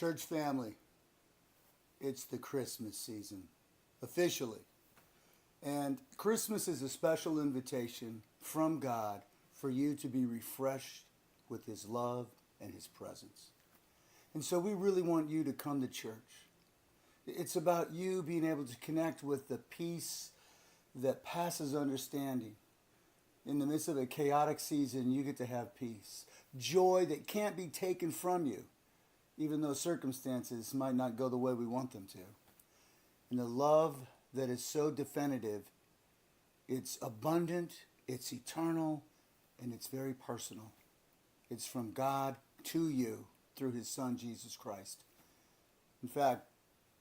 Church family, it's the Christmas season, officially. And Christmas is a special invitation from God for you to be refreshed with His love and His presence. And so we really want you to come to church. It's about you being able to connect with the peace that passes understanding. In the midst of a chaotic season, you get to have peace. Joy that can't be taken from you, even though circumstances might not go the way we want them to. And the love that is so definitive, it's abundant, it's eternal, and it's very personal. It's from God to you through His Son, Jesus Christ. In fact,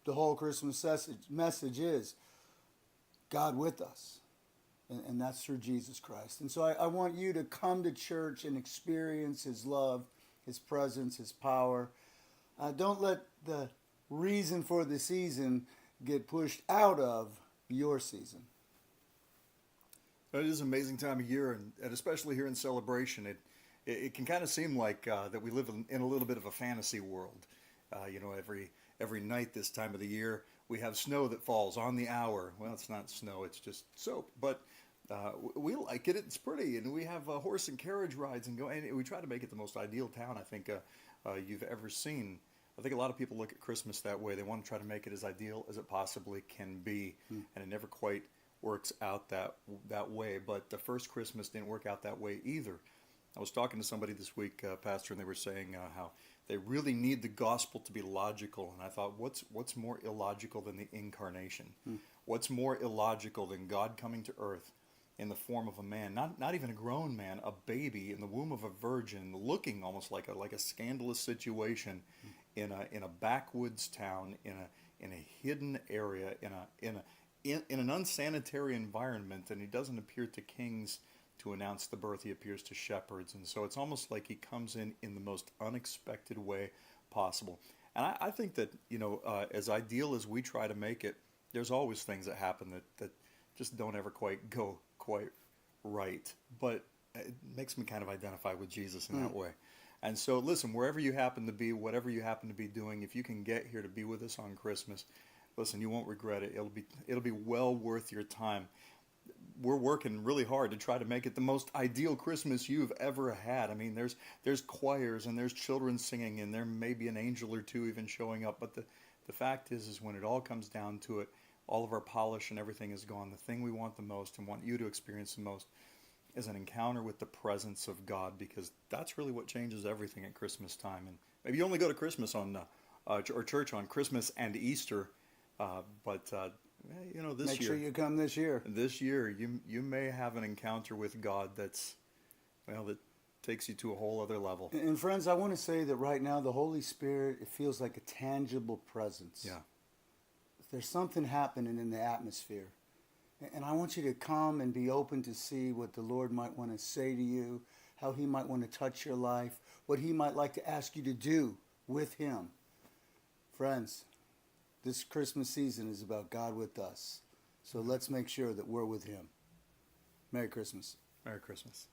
the whole Christmas message is God with us. And that's through Jesus Christ. And so I want you to come to church and experience His love, His presence, His power. Don't let the reason for the season get pushed out of your season. It is an amazing time of year, and especially here in Celebration, it can kind of seem like that we live in a little bit of a fantasy world. Every night this time of the year, we have snow that falls on the hour. Well, it's not snow, it's just soap. But we like it. It's pretty. And we have horse and carriage rides and we try to make it the most ideal town I think you've ever seen. I think a lot of people look at Christmas that way. They want to try to make it as ideal as it possibly can be. And it never quite works out that way. But the first Christmas didn't work out that way either. I was talking to somebody this week, Pastor, and they were saying how they really need the gospel to be logical. And I thought, what's more illogical than the incarnation? What's more illogical than God coming to earth in the form of a man, not even a grown man, a baby in the womb of a virgin, looking almost like a scandalous situation in a backwoods town, in a hidden area, in an unsanitary environment, and He doesn't appear to kings to announce the birth. He appears to shepherds. And so it's almost like He comes in the most unexpected way possible. And I think that, as ideal as we try to make it, there's always things that happen that just don't ever quite go quite right. But it makes me kind of identify with Jesus in that way. And so listen, wherever you happen to be, whatever you happen to be doing, if you can get here to be with us on Christmas, listen, you won't regret it. It'll be well worth your time. We're working really hard to try to make it the most ideal Christmas you've ever had. I mean, there's choirs and there's children singing, and there may be an angel or two even showing up. But the fact is when it all comes down to it, all of our polish and everything is gone. The thing we want the most and want you to experience the most is an encounter with the presence of God, because that's really what changes everything at Christmas time. And maybe you only go to Christmas or church on Christmas and Easter, but this Make year, sure you come this year. This year, you may have an encounter with God that takes you to a whole other level. And friends, I want to say that right now, the Holy Spirit, it feels like a tangible presence. Yeah. There's something happening in the atmosphere. And I want you to come and be open to see what the Lord might want to say to you, how He might want to touch your life, what He might like to ask you to do with Him. Friends, this Christmas season is about God with us. So let's make sure that we're with Him. Merry Christmas. Merry Christmas.